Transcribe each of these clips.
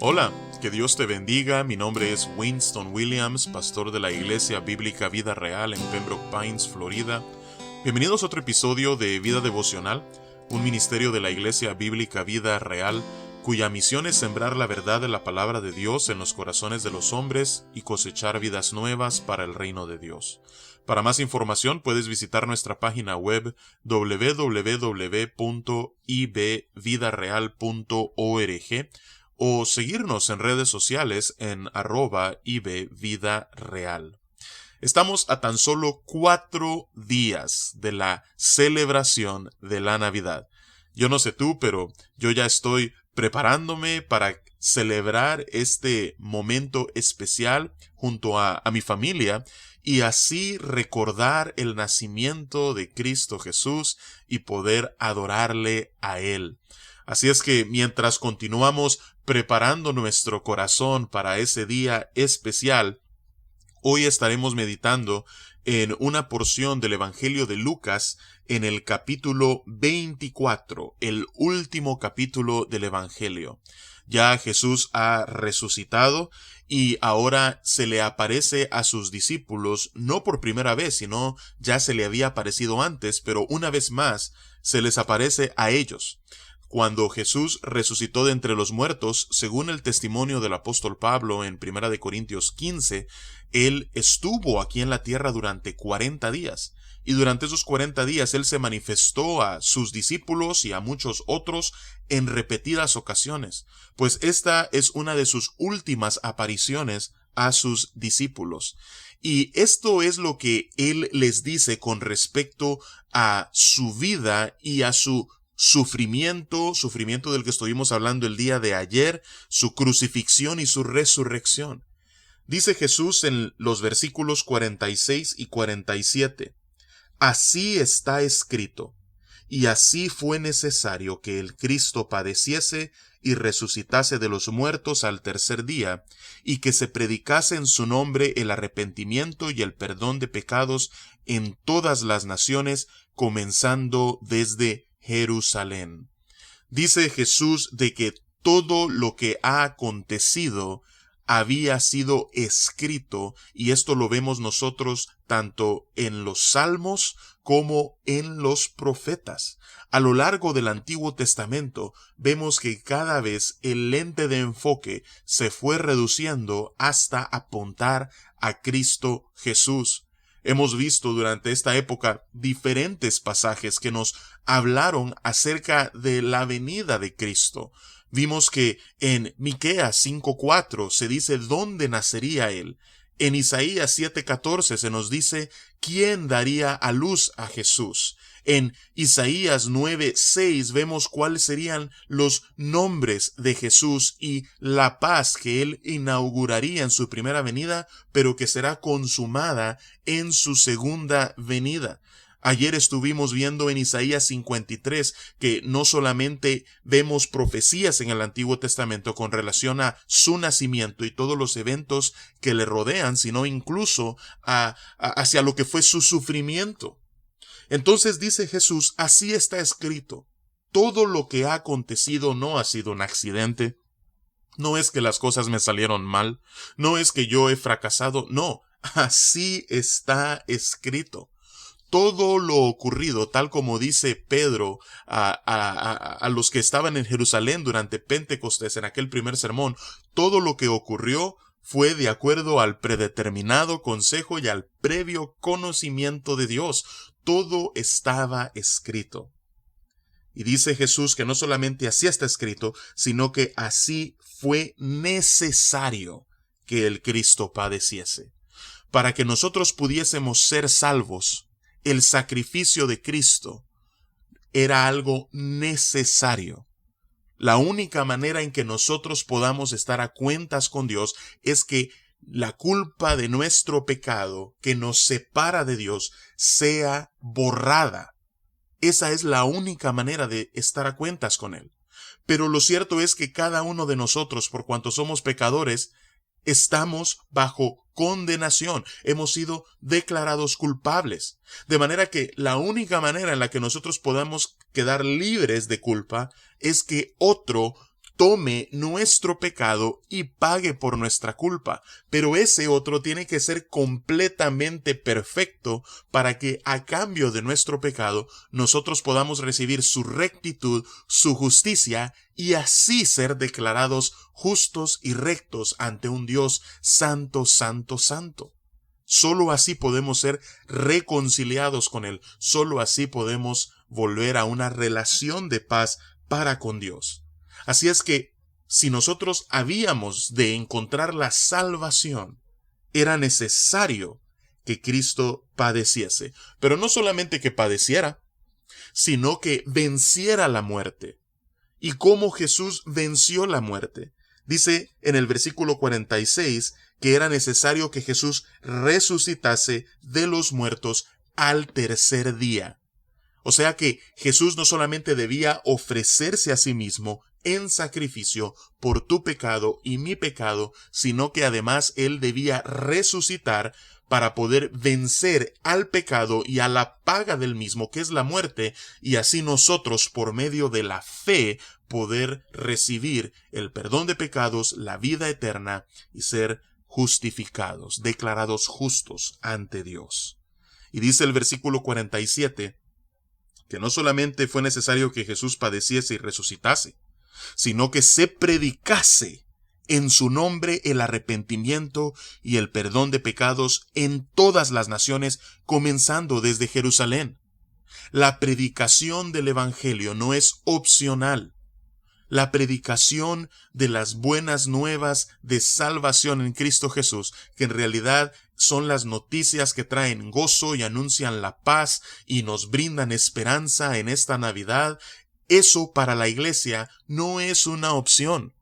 Hola, que Dios te bendiga. Mi nombre es Winston Williams, pastor de la Iglesia Bíblica Vida Real en Pembroke Pines, Florida. Bienvenidos a otro episodio de Vida Devocional, un ministerio de la Iglesia Bíblica Vida Real, cuya misión es sembrar la verdad de la palabra de Dios en los corazones de los hombres y cosechar vidas nuevas para el reino de Dios. Para más información puedes visitar nuestra página web www.ibvidareal.org o seguirnos en redes sociales en @ibvidareal. Estamos a tan solo 4 días de la celebración de la Navidad. Yo no sé tú, pero yo ya estoy preparándome para celebrar este momento especial junto a mi familia y así recordar el nacimiento de Cristo Jesús y poder adorarle a Él. Así es que mientras continuamos preparando nuestro corazón para ese día especial, hoy estaremos meditando en una porción del Evangelio de Lucas en el capítulo 24, el último capítulo del Evangelio. Ya Jesús ha resucitado y ahora se le aparece a sus discípulos, no por primera vez, sino ya se le había aparecido antes, pero una vez más se les aparece a ellos. Cuando Jesús resucitó de entre los muertos, según el testimonio del apóstol Pablo en 1 Corintios 15, Él estuvo aquí en la tierra durante 40 días. Y durante esos 40 días Él se manifestó a sus discípulos y a muchos otros en repetidas ocasiones, pues esta es una de sus últimas apariciones a sus discípulos. Y esto es lo que Él les dice con respecto a su vida y a su sufrimiento del que estuvimos hablando el día de ayer, su crucifixión y su resurrección. Dice Jesús en los versículos 46 y 47, «Así está escrito, y así fue necesario que el Cristo padeciese y resucitase de los muertos al tercer día, y que se predicase en su nombre el arrepentimiento y el perdón de pecados en todas las naciones, comenzando desde Jerusalén». Dice Jesús de que todo lo que ha acontecido había sido escrito, y esto lo vemos nosotros tanto en los Salmos como en los profetas. A lo largo del Antiguo Testamento vemos que cada vez el lente de enfoque se fue reduciendo hasta apuntar a Cristo Jesús. Hemos visto durante esta época diferentes pasajes que nos hablaron acerca de la venida de Cristo. Vimos que en Miqueas 5:4 se dice dónde nacería Él. En Isaías 7:14 se nos dice quién daría a luz a Jesús. En Isaías 9:6 vemos cuáles serían los nombres de Jesús y la paz que Él inauguraría en su primera venida, pero que será consumada en su segunda venida. Ayer estuvimos viendo en Isaías 53 que no solamente vemos profecías en el Antiguo Testamento con relación a su nacimiento y todos los eventos que le rodean, sino incluso hacia lo que fue su sufrimiento. Entonces dice Jesús, así está escrito. Todo lo que ha acontecido no ha sido un accidente. No es que las cosas me salieron mal. No es que yo he fracasado. No, así está escrito. Todo lo ocurrido, tal como dice Pedro a los que estaban en Jerusalén durante Pentecostés, en aquel primer sermón, todo lo que ocurrió fue de acuerdo al predeterminado consejo y al previo conocimiento de Dios. Todo estaba escrito. Y dice Jesús que no solamente así está escrito, sino que así fue necesario que el Cristo padeciese. Para que nosotros pudiésemos ser salvos, el sacrificio de Cristo era algo necesario. La única manera en que nosotros podamos estar a cuentas con Dios es que la culpa de nuestro pecado que nos separa de Dios sea borrada. Esa es la única manera de estar a cuentas con Él. Pero lo cierto es que cada uno de nosotros, por cuanto somos pecadores, estamos bajo condenación, hemos sido declarados culpables. De manera que la única manera en la que nosotros podamos quedar libres de culpa es que otro tome nuestro pecado y pague por nuestra culpa. Pero ese otro tiene que ser completamente perfecto para que a cambio de nuestro pecado nosotros podamos recibir su rectitud, su justicia y así ser declarados justos y rectos ante un Dios santo, santo, santo. Solo así podemos ser reconciliados con Él. Solo así podemos volver a una relación de paz para con Dios. Así es que, si nosotros habíamos de encontrar la salvación, era necesario que Cristo padeciese. Pero no solamente que padeciera, sino que venciera la muerte. ¿Y cómo Jesús venció la muerte? Dice en el versículo 46 que era necesario que Jesús resucitase de los muertos al tercer día. O sea que Jesús no solamente debía ofrecerse a sí mismo en sacrificio por tu pecado y mi pecado, sino que además Él debía resucitar para poder vencer al pecado y a la paga del mismo, que es la muerte, y así nosotros, por medio de la fe, poder recibir el perdón de pecados, la vida eterna y ser justificados, declarados justos ante Dios. Y dice el versículo 47 que no solamente fue necesario que Jesús padeciese y resucitase, sino que se predicase en su nombre el arrepentimiento y el perdón de pecados en todas las naciones, comenzando desde Jerusalén. La predicación del Evangelio no es opcional. La predicación de las buenas nuevas de salvación en Cristo Jesús, que en realidad son las noticias que traen gozo y anuncian la paz y nos brindan esperanza en esta Navidad, eso para la iglesia no es una opción.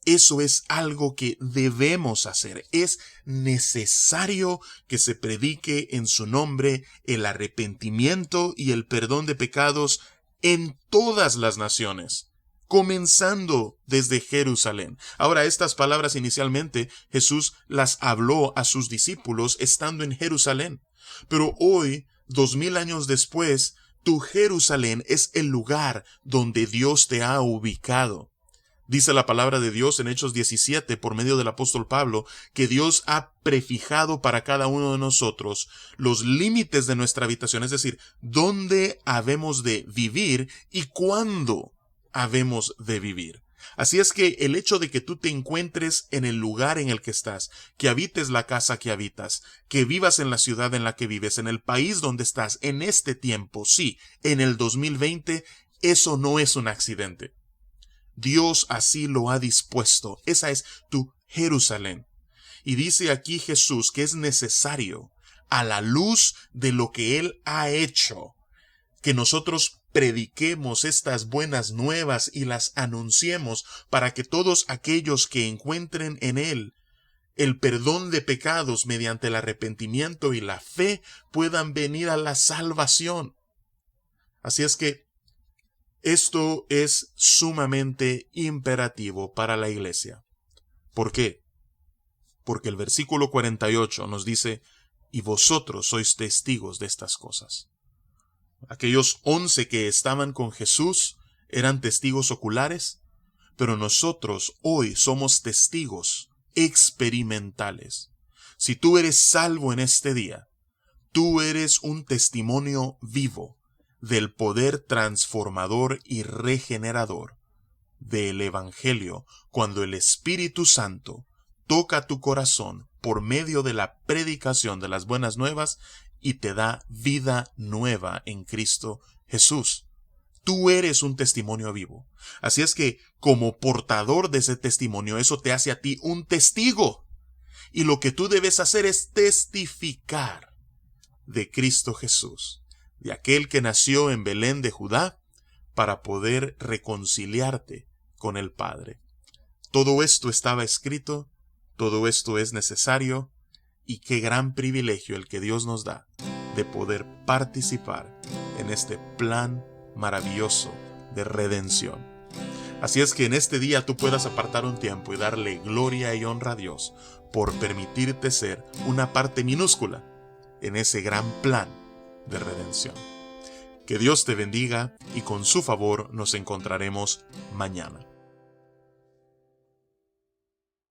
Eso es algo que debemos hacer. Es necesario que se predique en su nombre el arrepentimiento y el perdón de pecados en todas las naciones, comenzando desde Jerusalén. Ahora, estas palabras inicialmente Jesús las habló a sus discípulos estando en Jerusalén. Pero hoy, 2000 años después, tu Jerusalén es el lugar donde Dios te ha ubicado. Dice la palabra de Dios en Hechos 17 por medio del apóstol Pablo que Dios ha prefijado para cada uno de nosotros los límites de nuestra habitación, es decir, dónde habemos de vivir y cuándo habemos de vivir. Así es que el hecho de que tú te encuentres en el lugar en el que estás, que habites la casa que habitas, que vivas en la ciudad en la que vives, en el país donde estás, en este tiempo, sí, en el 2020, eso no es un accidente. Dios así lo ha dispuesto. Esa es tu Jerusalén. Y dice aquí Jesús que es necesario, a la luz de lo que Él ha hecho, que nosotros prediquemos estas buenas nuevas y las anunciemos para que todos aquellos que encuentren en Él el perdón de pecados mediante el arrepentimiento y la fe puedan venir a la salvación. Así es que esto es sumamente imperativo para la iglesia. ¿Por qué? Porque el versículo 48 nos dice, y vosotros sois testigos de estas cosas. Aquellos 11 que estaban con Jesús eran testigos oculares, pero nosotros hoy somos testigos experimentales. Si tú eres salvo en este día, tú eres un testimonio vivo del poder transformador y regenerador del Evangelio cuando el Espíritu Santo toca tu corazón por medio de la predicación de las buenas nuevas y te da vida nueva en Cristo Jesús. Tú eres un testimonio vivo. Así es que, como portador de ese testimonio, eso te hace a ti un testigo. Y lo que tú debes hacer es testificar de Cristo Jesús, de aquel que nació en Belén de Judá, para poder reconciliarte con el Padre. Todo esto estaba escrito, todo esto es necesario, y qué gran privilegio el que Dios nos da de poder participar en este plan maravilloso de redención. Así es que en este día tú puedas apartar un tiempo y darle gloria y honra a Dios por permitirte ser una parte minúscula en ese gran plan de redención. Que Dios te bendiga y con su favor nos encontraremos mañana.